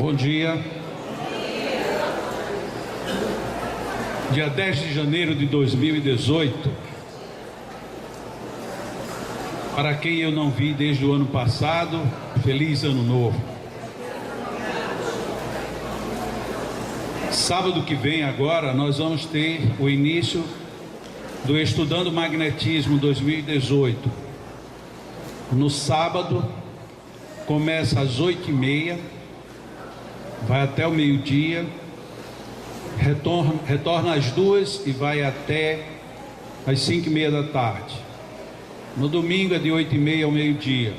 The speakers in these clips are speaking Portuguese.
Bom dia. Dia 10 de janeiro de 2018. Para quem eu não vi desde o ano passado, feliz ano novo. Sábado que vem agora nós vamos ter o início do Estudando Magnetismo 2018. No sábado, começa às 8h30, vai até o meio-dia, retorna às 2h e vai até às 5h30 da tarde. No domingo é de 8h30 ao meio-dia.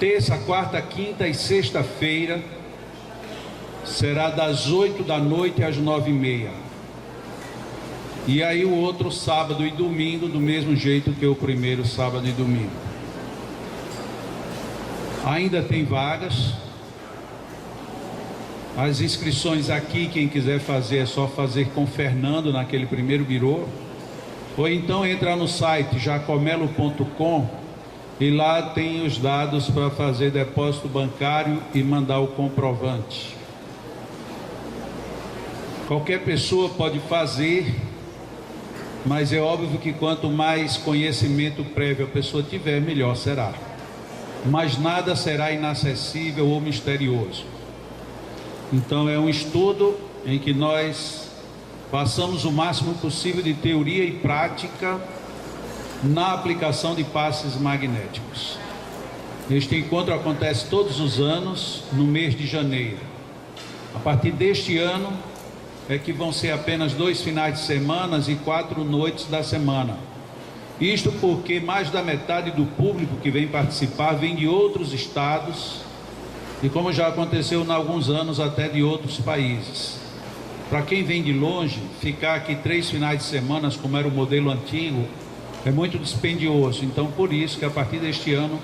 Terça, quarta, quinta e sexta-feira será das 8 da noite às 9h30. E aí o outro sábado e domingo do mesmo jeito que o primeiro sábado e domingo. Ainda tem vagas. As inscrições aqui, quem quiser fazer, é só fazer com Fernando naquele primeiro birô. Ou então entrar no site jacomelo.com e lá tem os dados para fazer depósito bancário e mandar o comprovante. Qualquer pessoa pode fazer, mas é óbvio que quanto mais conhecimento prévio a pessoa tiver, melhor será. Mas nada será inacessível ou misterioso. Então é um estudo em que nós passamos o máximo possível de teoria e prática na aplicação de passes magnéticos. Este encontro acontece todos os anos no mês de janeiro. A partir deste ano é que vão ser apenas 2 finais de semana e 4 noites da semana. Isto porque mais da metade do público que vem participar vem de outros estados e, como já aconteceu em alguns anos, até de outros países. Para quem vem de longe, ficar aqui 3 finais de semana, como era o modelo antigo, é muito dispendioso. Então, por isso que a partir deste ano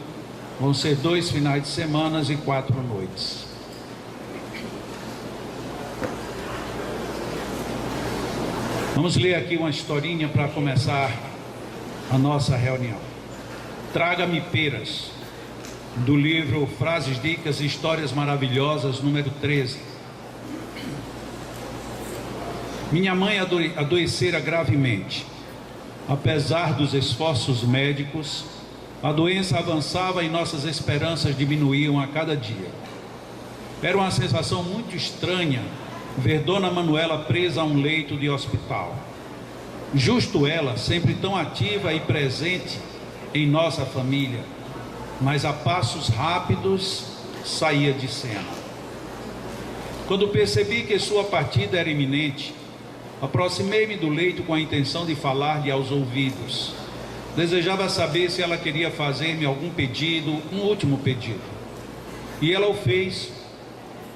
vão ser 2 finais de semana e 4 noites. Vamos ler aqui uma historinha para começar a nossa reunião. Traga-me peras, do livro Frases, Dicas e Histórias Maravilhosas, número 13. Minha mãe adoecera gravemente. Apesar dos esforços médicos, a doença avançava e nossas esperanças diminuíam a cada dia. Era uma sensação muito estranha ver Dona Manuela presa a um leito de hospital. Justo ela, sempre tão ativa e presente em nossa família, mas a passos rápidos saía de cena. Quando percebi que sua partida era iminente, aproximei-me do leito com a intenção de falar-lhe aos ouvidos. Desejava saber se ela queria fazer-me algum pedido, um último pedido. E ela o fez,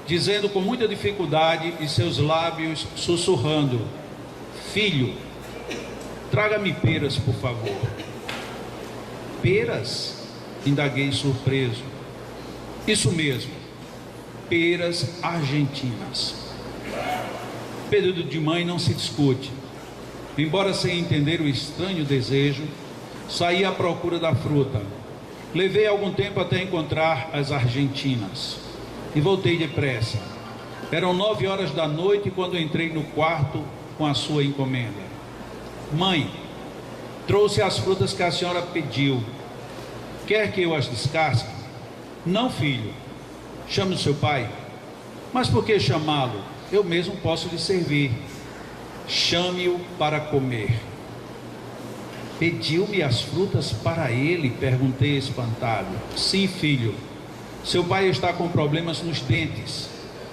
dizendo com muita dificuldade e seus lábios sussurrando: filho, traga-me peras, por favor. Peras? Indaguei surpreso. Isso mesmo, peras argentinas. Pedido de mãe não se discute. Embora sem entender o estranho desejo, saí à procura da fruta. Levei algum tempo até encontrar as argentinas e voltei depressa. Eram 9 horas da noite quando entrei no quarto com a sua encomenda. Mãe, trouxe as frutas que a senhora pediu. Quer que eu as descasque? Não, filho. Chame o seu pai. Mas por que chamá-lo? Eu mesmo posso lhe servir. Chame-o para comer. Pediu-me as frutas para ele? Perguntei espantado. Sim, filho. Seu pai está com problemas nos dentes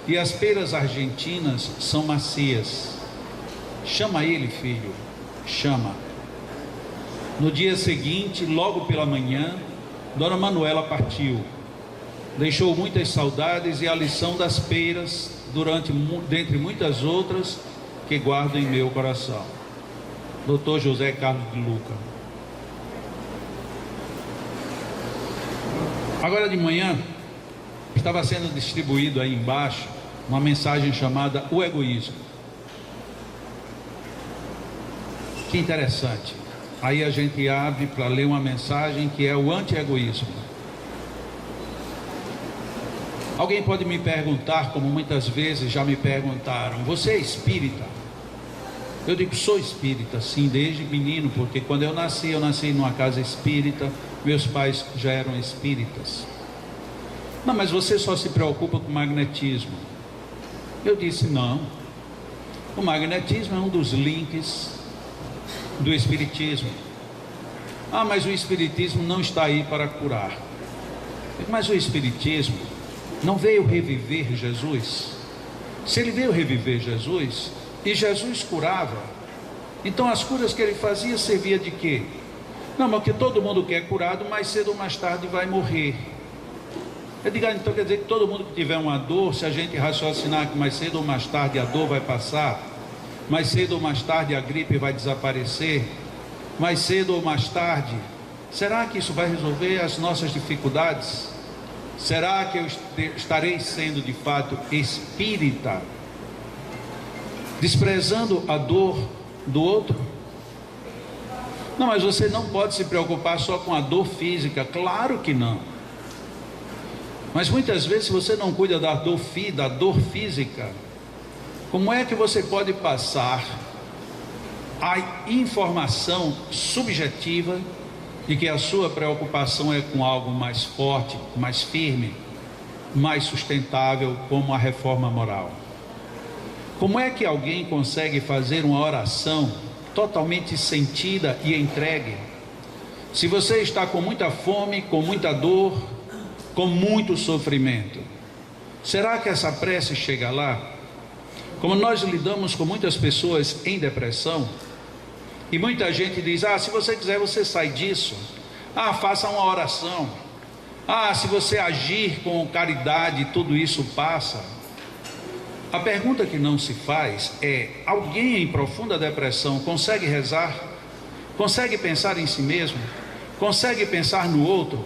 e as peras argentinas são macias. Chama ele, filho. Chama. No dia seguinte, logo pela manhã, Dona Manuela partiu. Deixou muitas saudades e a lição das peras, dentre muitas outras, que guardo em meu coração. Dr. José Carlos de Luca. Agora de manhã, estava sendo distribuído aí embaixo uma mensagem chamada O Egoísmo. Que interessante. Aí a gente abre para ler uma mensagem que é o anti-egoísmo. Alguém pode me perguntar, como muitas vezes já me perguntaram: você é espírita? Eu digo: sou espírita, sim, desde menino, porque quando eu nasci numa casa espírita, meus pais já eram espíritas. Não, mas você só se preocupa com magnetismo. Eu disse: não, o magnetismo é um dos links do espiritismo. Ah, mas o espiritismo não está aí para curar. Mas o espiritismo não veio reviver Jesus? Se ele veio reviver Jesus, e Jesus curava, então as curas que ele fazia servia de quê? Não, mas que todo mundo que é curado, mais cedo ou mais tarde vai morrer. Eu digo: então quer dizer que todo mundo que tiver uma dor, se a gente raciocinar que mais cedo ou mais tarde a dor vai passar, mais cedo ou mais tarde a gripe vai desaparecer, mais cedo ou mais tarde, será que isso vai resolver as nossas dificuldades? Será que eu estarei sendo de fato espírita, desprezando a dor do outro? Não, mas você não pode se preocupar só com a dor física. Claro que não. Mas muitas vezes, se você não cuida da dor física, como é que você pode passar a informação subjetiva de que a sua preocupação é com algo mais forte, mais firme, mais sustentável, como a reforma moral? Como é que alguém consegue fazer uma oração totalmente sentida e entregue, se você está com muita fome, com muita dor, com muito sofrimento? Será que essa prece chega lá? Como nós lidamos com muitas pessoas em depressão, e muita gente diz: ah, se você quiser você sai disso, ah, faça uma oração, ah, se você agir com caridade tudo isso passa. A pergunta que não se faz é: alguém em profunda depressão consegue rezar? Consegue pensar em si mesmo? Consegue pensar no outro?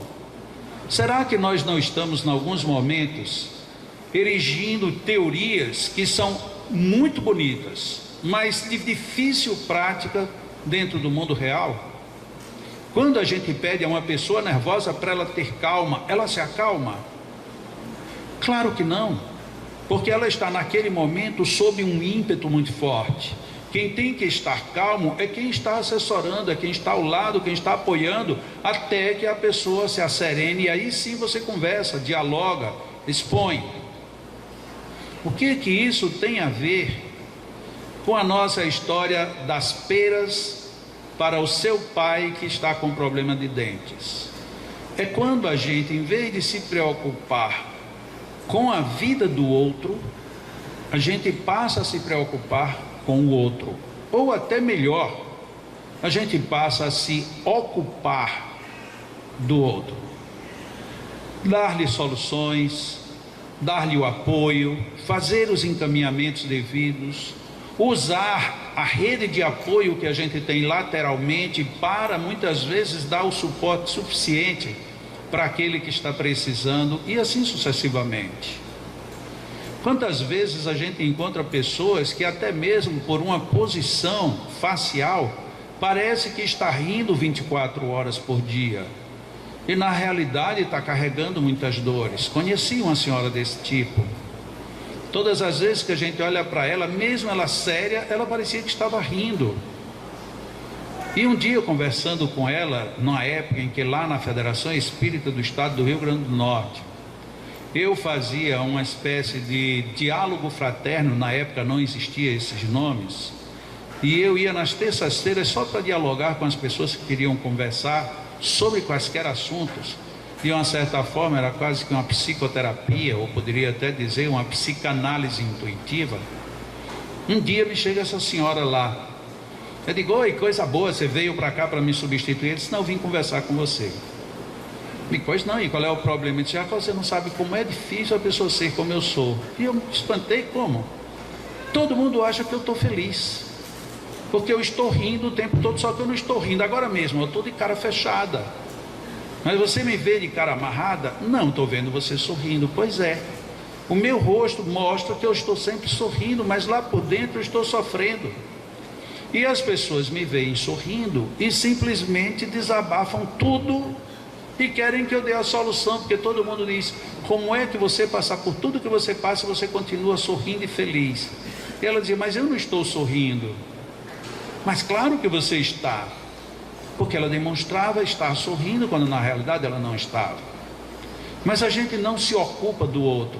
Será que nós não estamos, em alguns momentos, erigindo teorias que são muito bonitas, mas de difícil prática dentro do mundo real? Quando a gente pede a uma pessoa nervosa para ela ter calma, ela se acalma? Claro que não, porque ela está naquele momento sob um ímpeto muito forte. Quem tem que estar calmo é quem está assessorando, é quem está ao lado, quem está apoiando, até que a pessoa se asserene, e aí sim você conversa, dialoga, expõe. O que isso tem a ver com a nossa história das peras para o seu pai que está com problema de dentes? É quando a gente, em vez de se preocupar com a vida do outro, a gente passa a se preocupar com o outro, ou até melhor, a gente passa a se ocupar do outro, dar-lhe soluções, dar-lhe o apoio, fazer os encaminhamentos devidos, usar a rede de apoio que a gente tem lateralmente para muitas vezes dar o suporte suficiente para aquele que está precisando, e assim sucessivamente. Quantas vezes a gente encontra pessoas que até mesmo por uma posição facial parece que está rindo 24 horas por dia, e na realidade está carregando muitas dores. Conheci uma senhora desse tipo. Todas as vezes que a gente olha para ela, mesmo ela séria, ela parecia que estava rindo. E um dia, conversando com ela, numa época em que lá na Federação Espírita do Estado do Rio Grande do Norte, eu fazia uma espécie de diálogo fraterno, na época não existia esses nomes, e eu ia nas terças-feiras só para dialogar com as pessoas que queriam conversar sobre quaisquer assuntos. De uma certa forma era quase que uma psicoterapia, ou poderia até dizer uma psicanálise intuitiva. Um dia me chega essa senhora lá, eu digo: oi, coisa boa, você veio para cá para me substituir? Ele disse: não, eu vim conversar com você. Me pois não, e qual é o problema? Ele disse: já que você não sabe como é difícil a pessoa ser como eu sou. E eu me espantei: como? Todo mundo acha que eu estou feliz, porque eu estou rindo o tempo todo, só que eu não estou rindo agora mesmo, eu estou de cara fechada. Mas você me vê de cara amarrada? Não, estou vendo você sorrindo. Pois é, o meu rosto mostra que eu estou sempre sorrindo, mas lá por dentro eu estou sofrendo. E as pessoas me veem sorrindo e simplesmente desabafam tudo e querem que eu dê a solução, porque todo mundo diz: como é que você passar por tudo que você passa, você continua sorrindo e feliz? E ela dizia: mas eu não estou sorrindo. Mas claro que você está, porque ela demonstrava estar sorrindo quando na realidade ela não estava. Mas a gente não se ocupa do outro,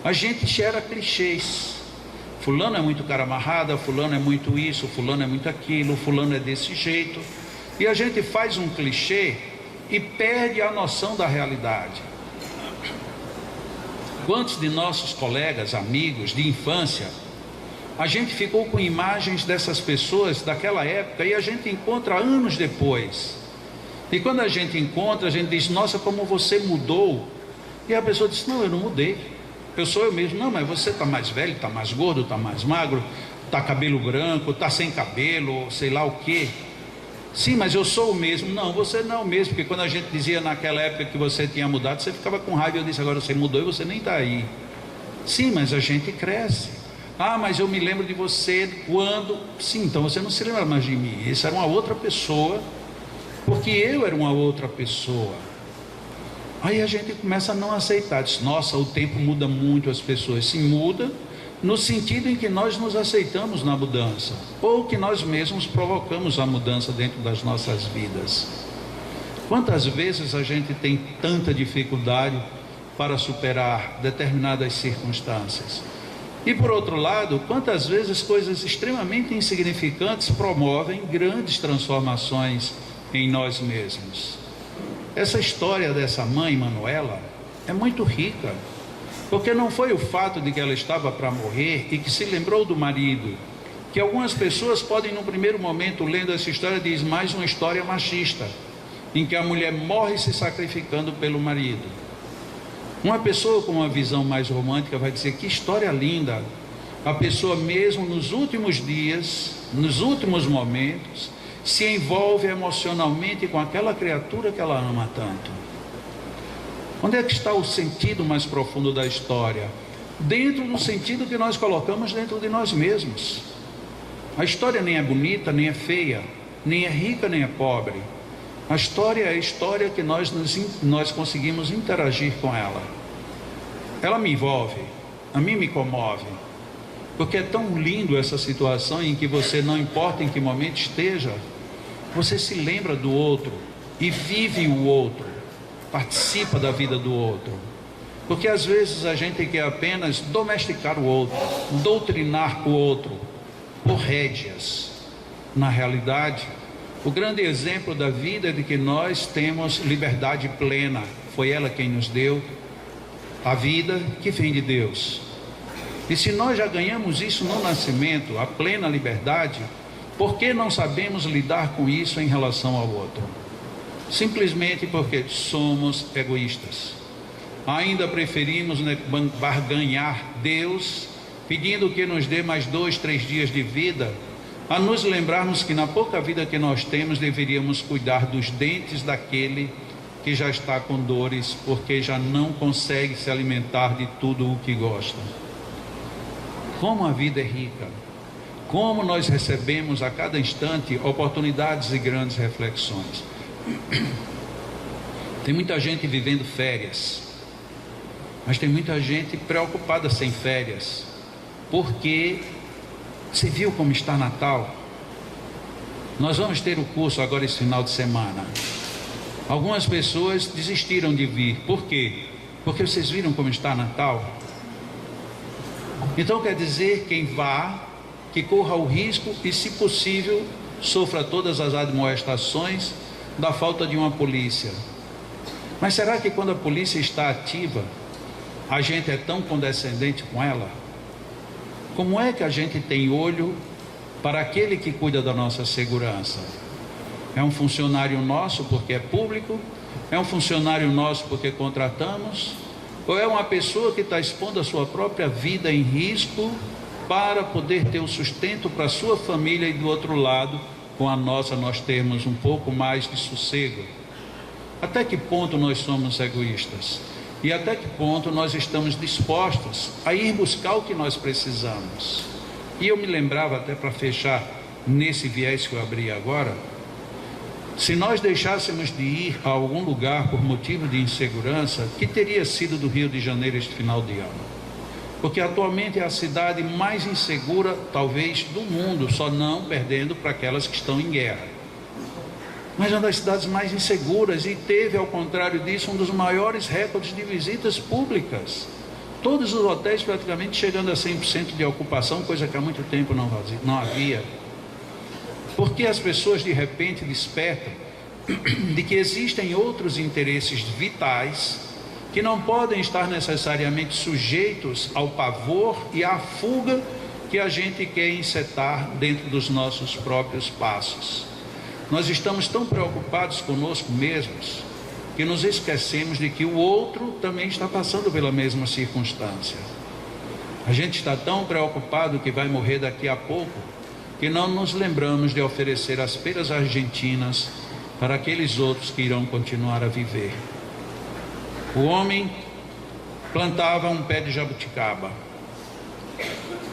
a gente gera clichês. Fulano é muito cara amarrada, fulano é muito isso, fulano é muito aquilo, fulano é desse jeito, e a gente faz um clichê e perde a noção da realidade. Quantos de nossos colegas, amigos de infância, a gente ficou com imagens dessas pessoas daquela época e a gente encontra anos depois. E quando a gente encontra, a gente diz: nossa, como você mudou. E a pessoa diz: não, eu não mudei, eu sou eu mesmo. Não, mas você está mais velho, está mais gordo, está mais magro, está cabelo branco, está sem cabelo, sei lá o quê. Sim, mas eu sou o mesmo. Não, você não é o mesmo, porque quando a gente dizia naquela época que você tinha mudado, você ficava com raiva. Eu disse: agora você mudou e você nem está aí. Sim, mas a gente cresce. Ah, mas eu me lembro de você quando... Sim, então você não se lembra mais de mim. Essa era uma outra pessoa, porque eu era uma outra pessoa. Aí a gente começa a não aceitar. Diz: nossa, o tempo muda muito as pessoas. Sim, muda no sentido em que nós nos aceitamos na mudança, ou que nós mesmos provocamos a mudança dentro das nossas vidas. Quantas vezes a gente tem tanta dificuldade para superar determinadas circunstâncias? E por outro lado, quantas vezes coisas extremamente insignificantes promovem grandes transformações em nós mesmos? Essa história dessa mãe, Manuela, é muito rica, porque não foi o fato de que ela estava para morrer e que se lembrou do marido, que algumas pessoas podem, no primeiro momento, lendo essa história, diz: mais uma história machista, em que a mulher morre se sacrificando pelo marido. Uma pessoa com uma visão mais romântica vai dizer: que história linda. A pessoa mesmo nos últimos dias, nos últimos momentos, se envolve emocionalmente com aquela criatura que ela ama tanto. Onde é que está o sentido mais profundo da história? Dentro do sentido que nós colocamos dentro de nós mesmos. A história nem é bonita, nem é feia, nem é rica, nem é pobre. A história é a história que nós conseguimos interagir com ela. Ela me envolve, a mim me comove, porque é tão lindo essa situação em que você, não importa em que momento esteja, você se lembra do outro e vive o outro, participa da vida do outro. Porque às vezes a gente quer apenas domesticar o outro, doutrinar o outro por rédeas. Na realidade, o grande exemplo da vida é de que nós temos liberdade plena. Foi ela quem nos deu a vida que vem de Deus. E se nós já ganhamos isso no nascimento, a plena liberdade, por que não sabemos lidar com isso em relação ao outro? Simplesmente porque somos egoístas. Ainda preferimos barganhar Deus, pedindo que nos dê mais 2, 3 dias de vida, a nos lembrarmos que na pouca vida que nós temos, deveríamos cuidar dos dentes daquele que já está com dores, porque já não consegue se alimentar de tudo o que gosta. Como a vida é rica, como nós recebemos a cada instante oportunidades e grandes reflexões. Tem muita gente vivendo férias, mas tem muita gente preocupada sem férias, porque você viu como está Natal? Nós vamos ter o curso agora esse final de semana. Algumas pessoas desistiram de vir. Por quê? Porque vocês viram como está Natal? Então quer dizer, quem vá, que corra o risco e, se possível, sofra todas as admoestações da falta de uma polícia. Mas será que quando a polícia está ativa, a gente é tão condescendente com ela? Como é que a gente tem olho para aquele que cuida da nossa segurança? É um funcionário nosso porque é público? É um funcionário nosso porque contratamos? Ou é uma pessoa que está expondo a sua própria vida em risco para poder ter o sustento para a sua família, e do outro lado, com a nossa, nós termos um pouco mais de sossego? Até que ponto nós somos egoístas? E até que ponto nós estamos dispostos a ir buscar o que nós precisamos? E eu me lembrava, até para fechar nesse viés que eu abri agora, Se nós deixássemos de ir a algum lugar por motivo de insegurança, que teria sido do Rio de Janeiro este final de ano? Porque atualmente é a cidade mais insegura, talvez, do mundo, só não perdendo para aquelas que estão em guerra. Mas é uma das cidades mais inseguras e teve, ao contrário disso, um dos maiores recordes de visitas públicas. Todos os hotéis praticamente chegando a 100% de ocupação, coisa que há muito tempo não havia. Porque as pessoas de repente despertam de que existem outros interesses vitais que não podem estar necessariamente sujeitos ao pavor e à fuga que a gente quer encetar dentro dos nossos próprios passos. Nós estamos tão preocupados conosco mesmos que nos esquecemos de que o outro também está passando pela mesma circunstância. A gente está tão preocupado que vai morrer daqui a pouco que não nos lembramos de oferecer as peras argentinas para aqueles outros que irão continuar a viver. O homem plantava um pé de jabuticaba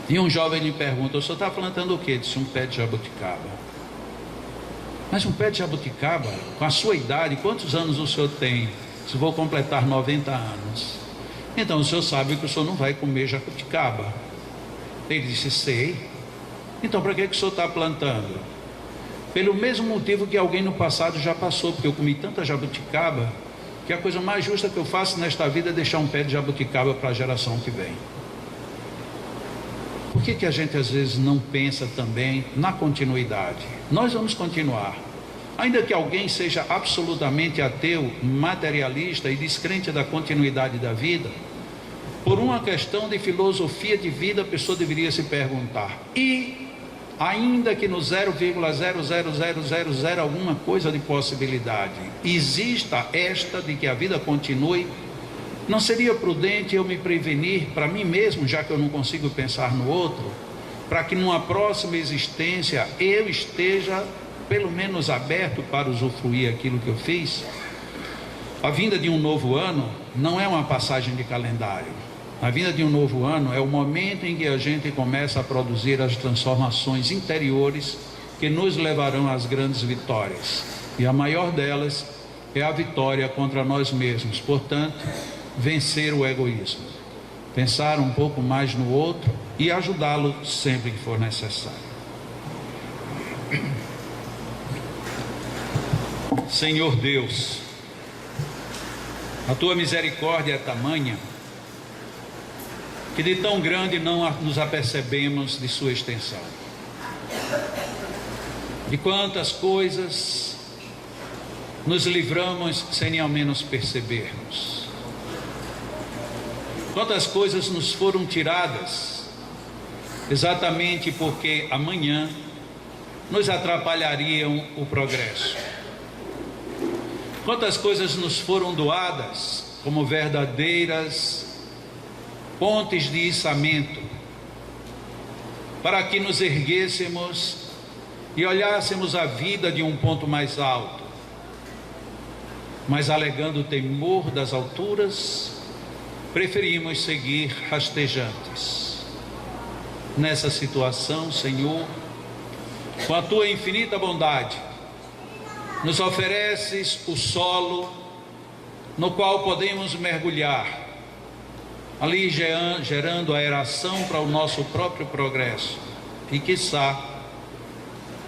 e um jovem lhe pergunta: o senhor está plantando o quê? Disse: um pé de jabuticaba. Mas um pé de jabuticaba, com a sua idade, quantos anos o senhor tem? Se vou completar 90 anos. Então o senhor sabe que o senhor não vai comer jabuticaba. Ele disse: sei. Então para que o senhor está plantando? Pelo mesmo motivo que alguém no passado já passou, porque eu comi tanta jabuticaba que a coisa mais justa que eu faço nesta vida é deixar um pé de jabuticaba para a geração que vem. Por que a gente às vezes não pensa também na continuidade? Nós vamos continuar. Ainda que alguém seja absolutamente ateu, materialista e descrente da continuidade da vida, por uma questão de filosofia de vida, a pessoa deveria se perguntar: e ainda que no 0,00000 alguma coisa de possibilidade exista esta de que a vida continue, não seria prudente eu me prevenir para mim mesmo, já que eu não consigo pensar no outro, para que numa próxima existência eu esteja pelo menos aberto para usufruir aquilo que eu fiz? A vinda de um novo ano não é uma passagem de calendário. A vinda de um novo ano é o momento em que a gente começa a produzir as transformações interiores que nos levarão às grandes vitórias. E a maior delas é a vitória contra nós mesmos. Portanto, vencer o egoísmo, pensar um pouco mais no outro e ajudá-lo sempre que for necessário. Senhor Deus, a tua misericórdia é tamanha que de tão grande não nos apercebemos de sua extensão. De quantas coisas nos livramos sem nem ao menos percebermos. Quantas coisas nos foram tiradas exatamente porque amanhã nos atrapalhariam o progresso. Quantas coisas nos foram doadas como verdadeiras pontes de içamento, para que nos erguêssemos e olhássemos a vida de um ponto mais alto, mas alegando o temor das alturas, preferimos seguir rastejantes. Nessa situação, Senhor, com a tua infinita bondade, nos ofereces o solo no qual podemos mergulhar, ali gerando aeração para o nosso próprio progresso e, quiçá,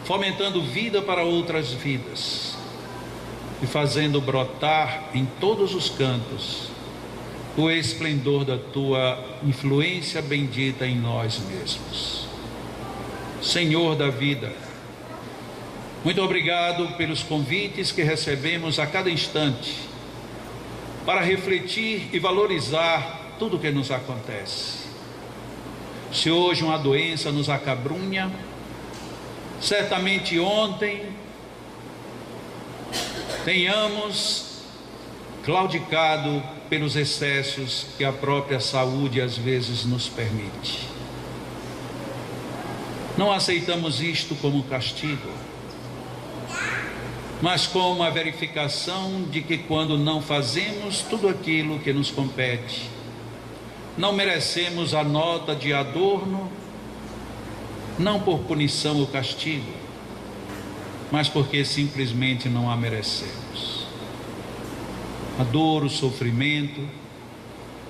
fomentando vida para outras vidas e fazendo brotar em todos os cantos o esplendor da tua influência bendita em nós mesmos. Senhor da vida, muito obrigado pelos convites que recebemos a cada instante para refletir e valorizar tudo o que nos acontece. Se hoje uma doença nos acabrunha, certamente ontem tenhamos claudicado pelos excessos que a própria saúde às vezes nos permite. Não aceitamos isto como castigo, mas como a verificação de que quando não fazemos tudo aquilo que nos compete, não merecemos a nota de adorno, não por punição ou castigo, mas porque simplesmente não a merecemos. A dor, o sofrimento,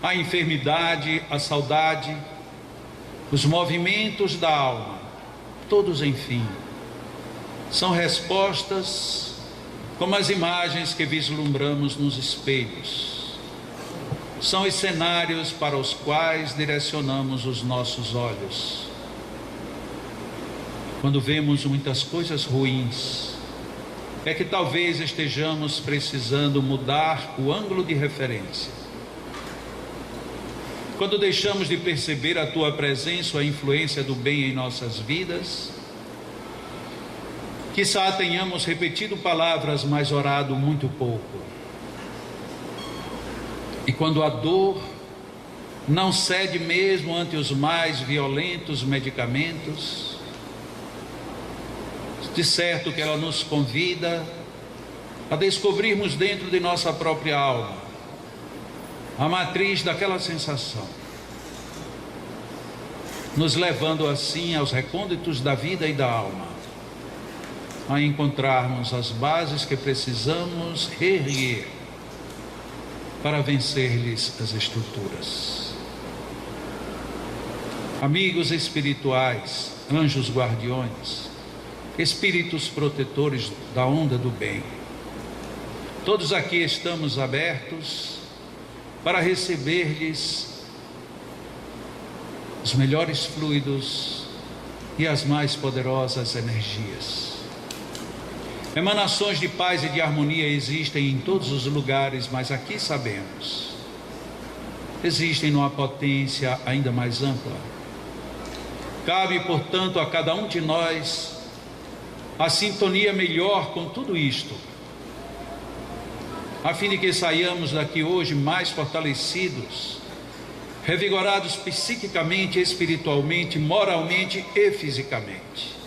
a enfermidade, a saudade, os movimentos da alma, todos, enfim, são respostas como as imagens que vislumbramos nos espelhos. São os cenários para os quais direcionamos os nossos olhos. Quando vemos muitas coisas ruins, é que talvez estejamos precisando mudar o ângulo de referência. Quando deixamos de perceber a tua presença, a influência do bem em nossas vidas, quizá tenhamos repetido palavras, mas orado muito pouco. E quando a dor não cede mesmo ante os mais violentos medicamentos, de certo que ela nos convida a descobrirmos dentro de nossa própria alma a matriz daquela sensação, nos levando assim aos recônditos da vida e da alma, a encontrarmos as bases que precisamos reerguer para vencer-lhes as estruturas. Amigos espirituais, anjos guardiões, espíritos protetores da onda do bem, todos aqui estamos abertos para receber-lhes os melhores fluidos e as mais poderosas energias. Emanações de paz e de harmonia existem em todos os lugares, mas aqui sabemos, existem numa potência ainda mais ampla. Cabe, portanto, a cada um de nós a sintonia melhor com tudo isto, a fim de que saiamos daqui hoje mais fortalecidos, revigorados psiquicamente, espiritualmente, moralmente e fisicamente.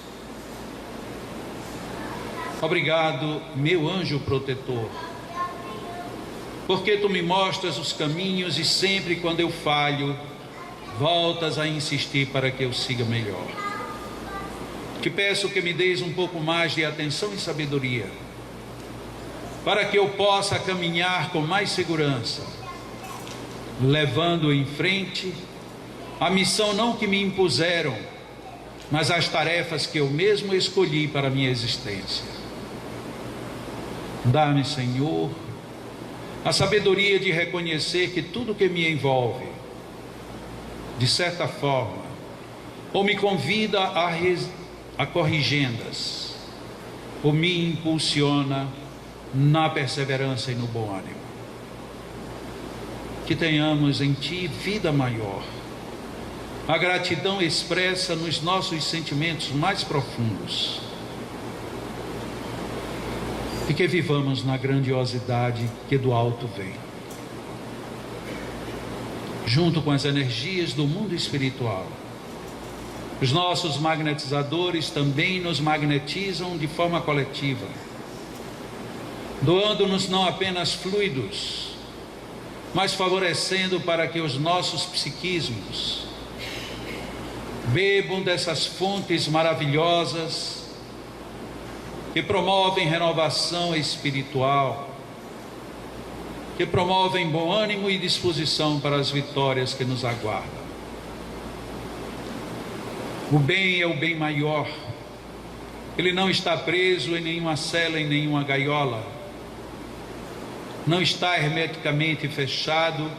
Obrigado, meu anjo protetor, porque tu me mostras os caminhos e sempre quando eu falho, voltas a insistir para que eu siga melhor. Te peço que me deis um pouco mais de atenção e sabedoria, para que eu possa caminhar com mais segurança, levando em frente a missão não que me impuseram, mas as tarefas que eu mesmo escolhi para a minha existência. Dá-me, Senhor, a sabedoria de reconhecer que tudo que me envolve, de certa forma, ou me convida a corrigendas, ou me impulsiona na perseverança e no bom ânimo. Que tenhamos em Ti vida maior, a gratidão expressa nos nossos sentimentos mais profundos, e que vivamos na grandiosidade que do alto vem, junto com as energias do mundo espiritual. Os nossos magnetizadores também nos magnetizam de forma coletiva, doando-nos não apenas fluidos, mas favorecendo para que os nossos psiquismos bebam dessas fontes maravilhosas que promovem renovação espiritual, que promovem bom ânimo e disposição para as vitórias que nos aguardam. O bem é o bem maior, ele não está preso em nenhuma cela, em nenhuma gaiola, não está hermeticamente fechado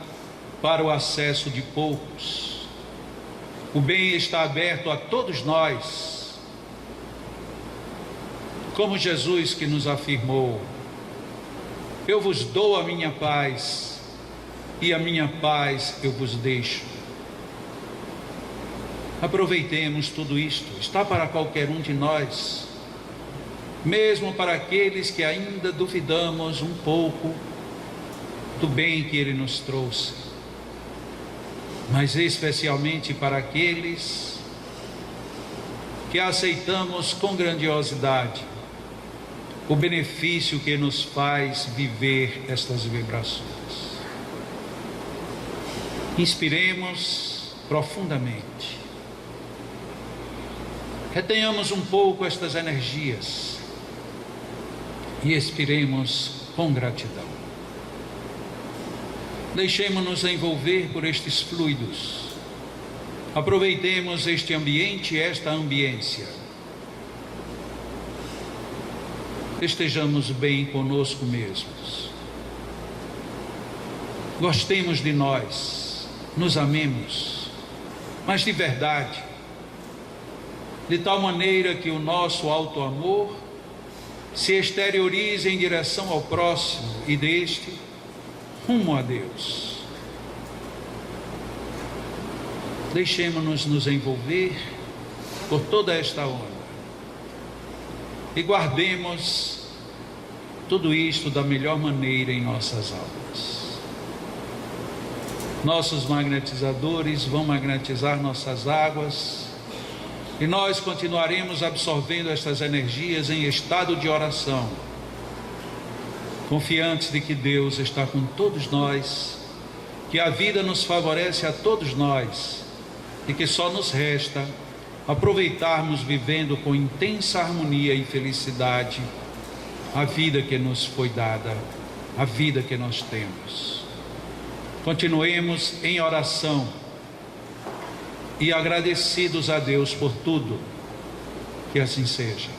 para o acesso de poucos. O bem está aberto a todos nós, como Jesus que nos afirmou: eu vos dou a minha paz, e a minha paz eu vos deixo. Aproveitemos tudo isto, está para qualquer um de nós, mesmo para aqueles que ainda duvidamos um pouco do bem que Ele nos trouxe, mas especialmente para aqueles que aceitamos com grandiosidade o benefício que nos faz viver estas vibrações. Inspiremos profundamente, retenhamos um pouco estas energias e expiremos com gratidão. Deixemos-nos envolver por estes fluidos. Aproveitemos este ambiente e esta ambiência. Estejamos bem conosco mesmos. Gostemos de nós, nos amemos, mas de verdade, de tal maneira que o nosso alto amor se exteriorize em direção ao próximo e deste rumo a Deus. Deixemos-nos nos envolver por toda esta onda e guardemos tudo isto da melhor maneira em nossas almas. Nossos magnetizadores vão magnetizar nossas águas e nós continuaremos absorvendo estas energias em estado de oração, confiantes de que Deus está com todos nós, que a vida nos favorece a todos nós e que só nos resta aproveitarmos vivendo com intensa harmonia e felicidade a vida que nos foi dada, a vida que nós temos. Continuemos em oração e agradecidos a Deus por tudo. Que assim seja.